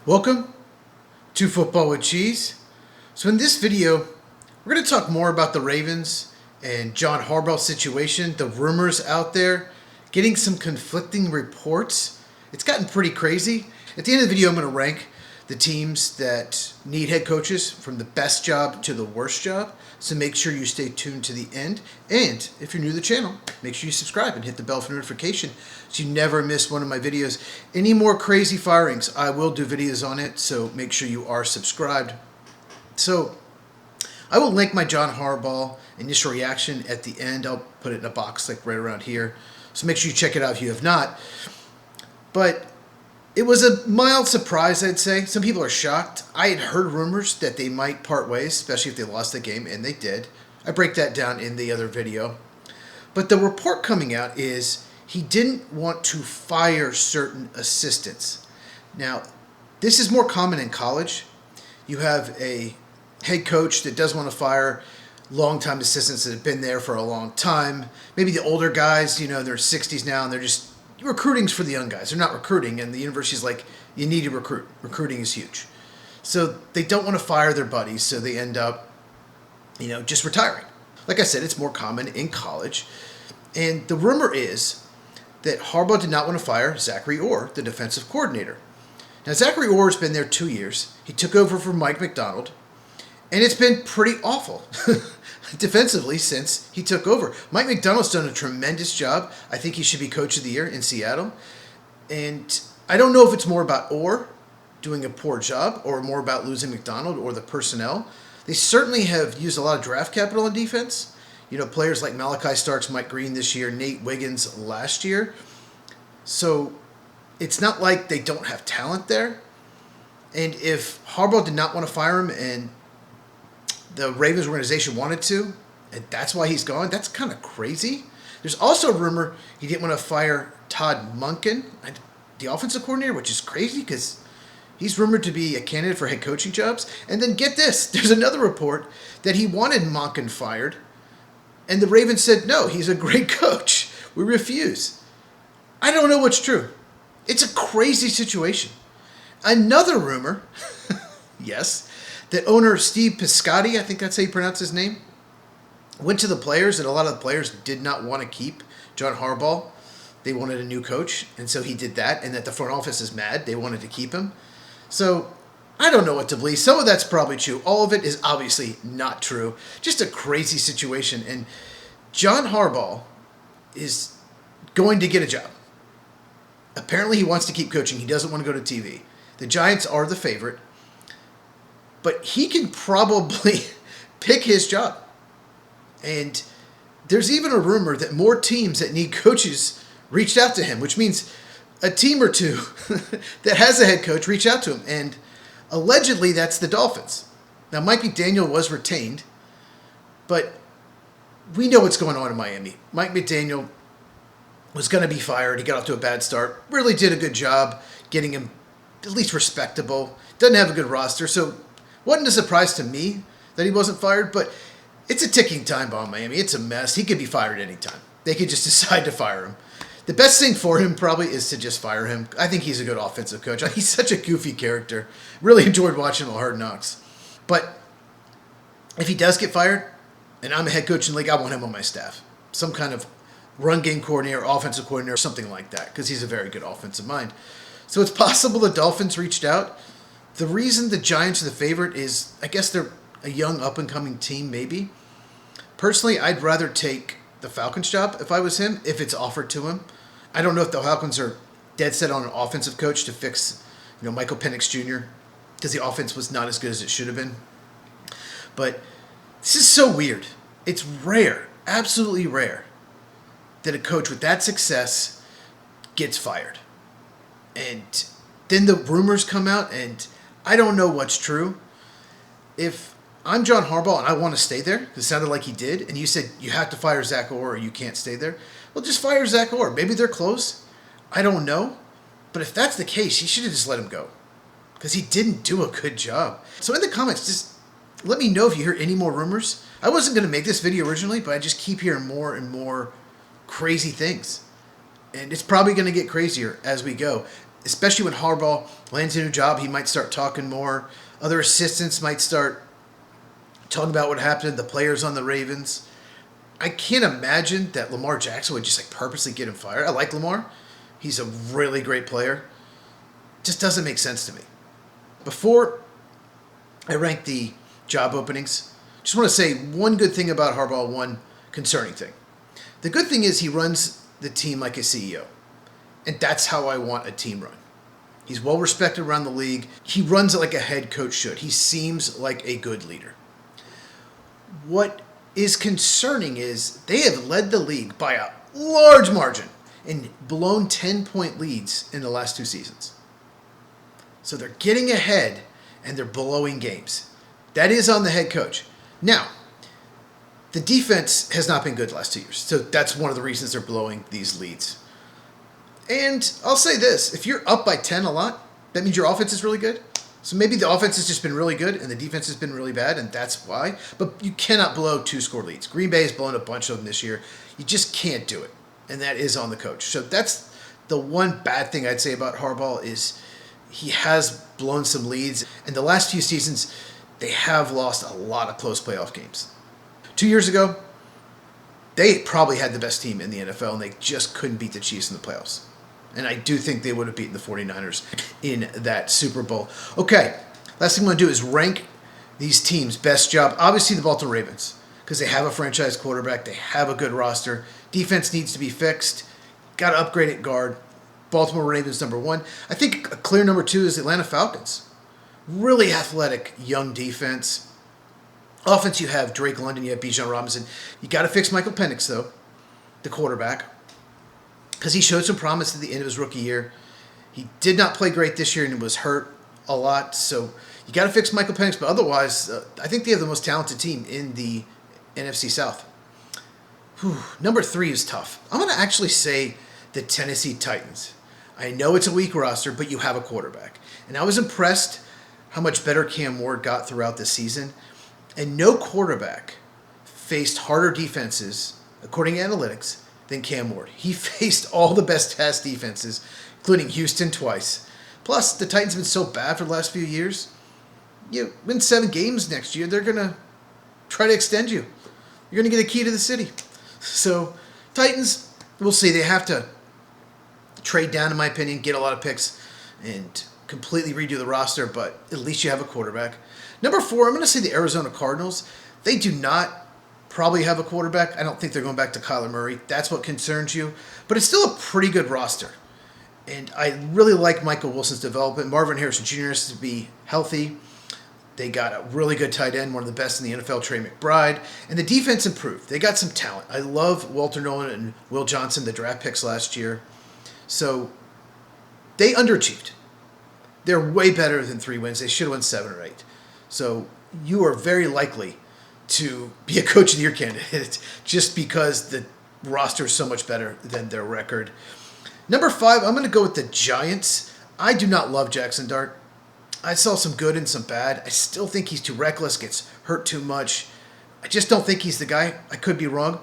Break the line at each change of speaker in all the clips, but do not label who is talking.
Welcome to Football with Cheese. So in this video, we're going to talk more about the Ravens and John Harbaugh situation, the rumors out there, getting some conflicting reports. It's gotten pretty crazy. At the end of the video, I'm going to rank the teams that need head coaches from the best job to the worst job. So make sure you stay tuned to the end. And if you're new to the channel, make sure you subscribe and hit the bell for notification so you never miss one of my videos. Any more crazy firings, I will do videos on it, so make sure you are subscribed. So I will link my John Harbaugh initial reaction at the end. I'll put it in a box like right around here. So make sure you check it out if you have not. But it was a mild surprise, I'd say. Some people are shocked. I had heard rumors that they might part ways, especially if they lost the game, and they did. I break that down in the other video. But the report coming out is he didn't want to fire certain assistants. Now, this is more common in college. You have a head coach that does want to fire longtime assistants that have been there for a long time. Maybe the older guys, they're 60s now, and they're just recruiting's for the young guys. They're not recruiting, and the university's like, you need to recruit. Recruiting is huge. So they don't want to fire their buddies, so they end up, just retiring. Like I said, it's more common in college. And the rumor is that Harbaugh did not want to fire Zachary Orr, the defensive coordinator. Now, Zachary Orr has been there 2 years. He took over from Mike Macdonald, and it's been pretty awful defensively since he took over. Mike Macdonald's done a tremendous job. I think he should be coach of the year in Seattle. And I don't know if it's more about Orr doing a poor job or more about losing Macdonald or the personnel. They certainly have used a lot of draft capital on defense. Players like Malachi Starks, Mike Green this year, Nate Wiggins last year. So it's not like they don't have talent there. And if Harbaugh did not want to fire him and the Ravens organization wanted to, and that's why he's gone, that's kind of crazy. There's also a rumor he didn't want to fire Todd Monken, the offensive coordinator, which is crazy because he's rumored to be a candidate for head coaching jobs. And then get this, there's another report that he wanted Monken fired, and the Ravens said, no, he's a great coach. We refuse. I don't know what's true. It's a crazy situation. Another rumor, yes, that owner Steve Piscotty, I think that's how you pronounce his name, went to the players, and a lot of the players did not want to keep John Harbaugh. They wanted a new coach, and so he did that, and that the front office is mad. They wanted to keep him. So I don't know what to believe. Some of that's probably true. All of it is obviously not true. Just a crazy situation. And John Harbaugh is going to get a job. Apparently he wants to keep coaching. He doesn't want to go to TV. The Giants are the favorite. But he can probably pick his job. And there's even a rumor that more teams that need coaches reached out to him, which means a team or two that has a head coach reached out to him. And allegedly, that's the Dolphins. Now, Mike McDaniel was retained, but we know what's going on in Miami. Mike McDaniel was going to be fired. He got off to a bad start. Really did a good job getting him at least respectable. Doesn't have a good roster, so wasn't a surprise to me that he wasn't fired, but it's a ticking time bomb, Miami. It's a mess. He could be fired anytime. They could just decide to fire him. The best thing for him probably is to just fire him. I think he's a good offensive coach. He's such a goofy character. Really enjoyed watching him on Hard Knocks. But if he does get fired, and I'm a head coach in the league, I want him on my staff. Some kind of run game coordinator, offensive coordinator, something like that, because he's a very good offensive mind. So it's possible the Dolphins reached out. The reason the Giants are the favorite is, I guess they're a young up-and-coming team, maybe. Personally, I'd rather take the Falcons job if I was him, if it's offered to him. I don't know if the Falcons are dead set on an offensive coach to fix, Michael Penix Jr., because the offense was not as good as it should have been. But this is so weird. It's rare, absolutely rare, that a coach with that success gets fired. And then the rumors come out, and I don't know what's true. If I'm John Harbaugh and I want to stay there, because it sounded like he did, and you said you have to fire Zach Orr or you can't stay there, well, just fire Zach Orr. Maybe they're close. I don't know. But if that's the case, you should have just let him go, because he didn't do a good job. So in the comments, just let me know if you hear any more rumors. I wasn't going to make this video originally, but I just keep hearing more and more crazy things. And it's probably going to get crazier as we go. especially when Harbaugh lands a new job, he might start talking more. Other assistants might start talking about what happened to the players on the Ravens. I can't imagine that Lamar Jackson would just purposely get him fired. I like Lamar. He's a really great player. Just doesn't make sense to me. Before I rank the job openings, just want to say one good thing about Harbaugh, one concerning thing. The good thing is he runs the team like a CEO. And that's how I want a team run. He's well respected around the league. He runs it like a head coach should. He seems like a good leader. What is concerning is they have led the league by a large margin and blown 10-point leads in the last 2 seasons. So they're getting ahead and they're blowing games. That is on the head coach. Now, the defense has not been good the last 2 years. So that's one of the reasons they're blowing these leads. And I'll say this, if you're up by 10 a lot, that means your offense is really good. So maybe the offense has just been really good and the defense has been really bad, and that's why. But you cannot blow 2-score leads. Green Bay has blown a bunch of them this year. You just can't do it. And that is on the coach. So that's the one bad thing I'd say about Harbaugh is he has blown some leads. And the last few seasons, they have lost a lot of close playoff games. 2 years ago, they probably had the best team in the NFL, and they just couldn't beat the Chiefs in the playoffs. And I do think they would have beaten the 49ers in that Super Bowl. Okay, last thing I'm going to do is rank these teams' best job. Obviously, the Baltimore Ravens, because they have a franchise quarterback. They have a good roster. Defense needs to be fixed. Got to upgrade at guard. Baltimore Ravens, number 1. I think a clear number 2 is Atlanta Falcons. Really athletic, young defense. Offense, you have Drake London, you have Bijan Robinson. You got to fix Michael Penix, though, the quarterback, because he showed some promise at the end of his rookie year. He did not play great this year and was hurt a lot. So you got to fix Michael Penix. But otherwise, I think they have the most talented team in the NFC South. Number 3 is tough. I'm going to actually say the Tennessee Titans. I know it's a weak roster, but you have a quarterback. And I was impressed how much better Cam Ward got throughout the season. And no quarterback faced harder defenses, according to analytics, than Cam Ward. He faced all the best pass defenses, including Houston twice. Plus, the Titans have been so bad for the last few years. You win 7 games next year, they're going to try to extend you. You're going to get a key to the city. So, Titans, we'll see. They have to trade down, in my opinion, get a lot of picks, and completely redo the roster, but at least you have a quarterback. Number 4, I'm going to say the Arizona Cardinals. They do not probably have a quarterback. I don't think they're going back to Kyler Murray. That's what concerns you. But it's still a pretty good roster. And I really like Michael Wilson's development. Marvin Harrison Jr. has to be healthy. They got a really good tight end, one of the best in the NFL, Trey McBride. And the defense improved. They got some talent. I love Walter Nolan and Will Johnson, the draft picks last year. So they underachieved. They're way better than 3 wins. They should have won 7 or 8. So you are very likely to be a Coach of the Year candidate just because the roster is so much better than their record. Number 5, I'm going to go with the Giants. I do not love Jackson Dart. I saw some good and some bad. I still think he's too reckless, gets hurt too much. I just don't think he's the guy. I could be wrong.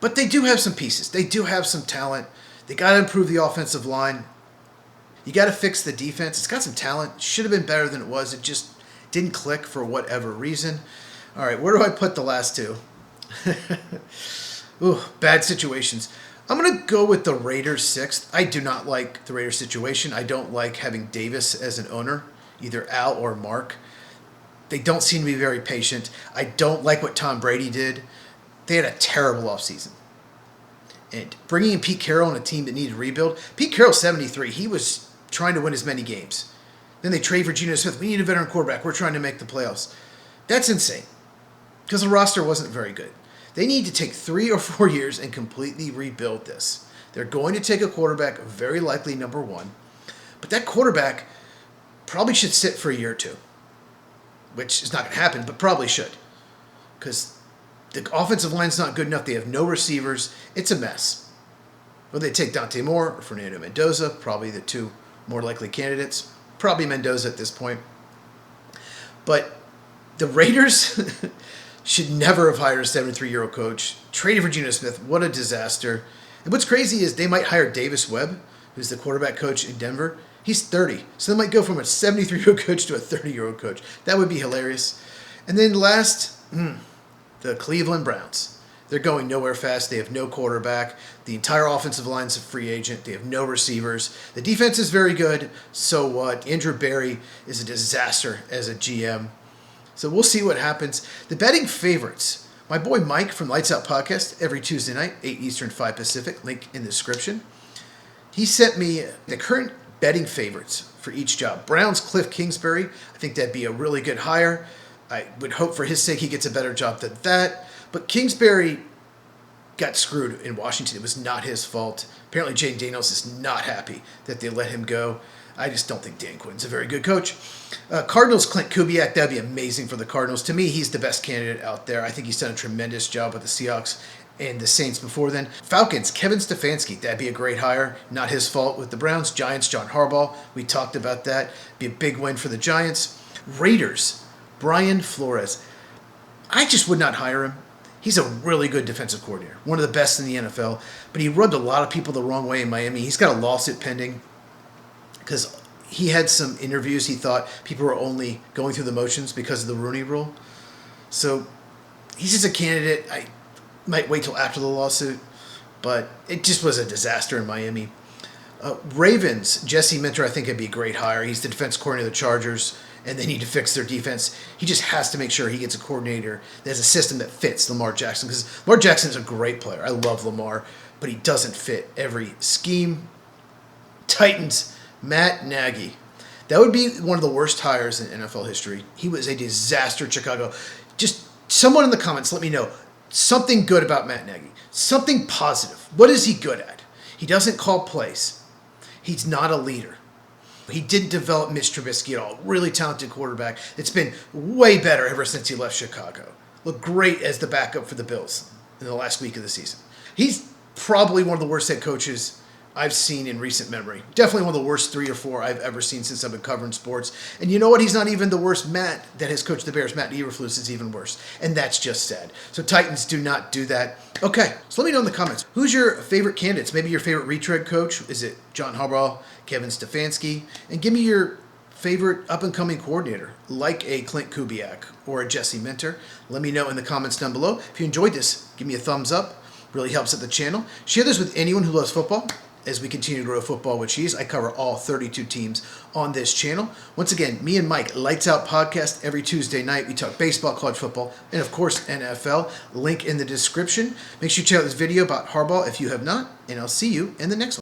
But they do have some pieces. They do have some talent. They got to improve the offensive line. You got to fix the defense. It's got some talent. Should have been better than it was. It just didn't click for whatever reason. All right, where do I put the last 2? Ooh, bad situations. I'm going to go with the Raiders 6th. I do not like the Raiders situation. I don't like having Davis as an owner, either Al or Mark. They don't seem to be very patient. I don't like what Tom Brady did. They had a terrible offseason. And bringing in Pete Carroll on a team that needed to rebuild. Pete Carroll's 73. He was trying to win as many games. Then they trade for Geno Smith. We need a veteran quarterback. We're trying to make the playoffs. That's insane. Because the roster wasn't very good. They need to take 3 or 4 years and completely rebuild this. They're going to take a quarterback, very likely number 1. But that quarterback probably should sit for a year or 2. Which is not going to happen, but probably should. Because the offensive line's not good enough. They have no receivers. It's a mess. Will they take Dante Moore or Fernando Mendoza? Probably the 2 more likely candidates. Probably Mendoza at this point. But the Raiders should never have hired a 73-year-old coach. Traded for Geno Smith. What a disaster. And what's crazy is they might hire Davis Webb, who's the quarterback coach in Denver, he's 30. So they might go from a 73-year-old coach to a 30-year-old coach. That would be hilarious. And then last, the Cleveland Browns. They're going nowhere fast. They have no quarterback. The entire offensive line is a free agent. They have no receivers. The defense is very good. So what? Andrew Berry is a disaster as a GM. So we'll see what happens. The betting favorites. My boy Mike from Lights Out Podcast every Tuesday night, 8 Eastern, 5 Pacific, link in the description. He sent me the current betting favorites for each job. Browns, Cliff Kingsbury. I think that'd be a really good hire. I would hope for his sake he gets a better job than that. But Kingsbury got screwed in Washington. It was not his fault. Apparently Jane Daniels is not happy that they let him go. I just don't think Dan Quinn's a very good coach. Cardinals, Clint Kubiak, that'd be amazing for the Cardinals. To me, he's the best candidate out there. I think he's done a tremendous job with the Seahawks and the Saints before then. Falcons, Kevin Stefanski, that'd be a great hire. Not his fault with the Browns. Giants, John Harbaugh, we talked about that. Be a big win for the Giants. Raiders, Brian Flores. I just would not hire him. He's a really good defensive coordinator, one of the best in the NFL, but he rubbed a lot of people the wrong way in Miami. He's got a lawsuit pending because he had some interviews. He thought people were only going through the motions because of the Rooney Rule. So he's just a candidate. I might wait till after the lawsuit, but it just was a disaster in Miami. Ravens, Jesse Minter, I think would be a great hire. He's the defense coordinator of the Chargers, and they need to fix their defense. He just has to make sure he gets a coordinator that has a system that fits Lamar Jackson, because Lamar Jackson's a great player. I love Lamar, but he doesn't fit every scheme. Titans, Matt Nagy. That would be one of the worst hires in NFL history. He was a disaster in Chicago. Just someone in the comments, let me know something good about Matt Nagy. Something positive. What is he good at? He doesn't call plays. He's not a leader. He didn't develop Mitch Trubisky at all. Really talented quarterback. It's been way better ever since he left Chicago. Looked great as the backup for the Bills in the last week of the season. He's probably one of the worst head coaches I've seen in recent memory. Definitely one of the worst 3 or 4 I've ever seen since I've been covering sports. And you know what? He's not even the worst Matt that has coached the Bears. Matt Eberflus is even worse. And that's just sad. So Titans, do not do that. Okay, so let me know in the comments. Who's your favorite candidates? Maybe your favorite retread coach? Is it John Harbaugh, Kevin Stefanski? And give me your favorite up-and-coming coordinator, like a Clint Kubiak or a Jesse Minter. Let me know in the comments down below. If you enjoyed this, give me a thumbs up. Really helps at the channel. Share this with anyone who loves football. As we continue to grow football with cheese, I cover all 32 teams on this channel. Once again, me and Mike, Lights Out Podcast every Tuesday night. We talk baseball, college football, and of course, NFL. Link in the description. Make sure you check out this video about Harbaugh if you have not, and I'll see you in the next one.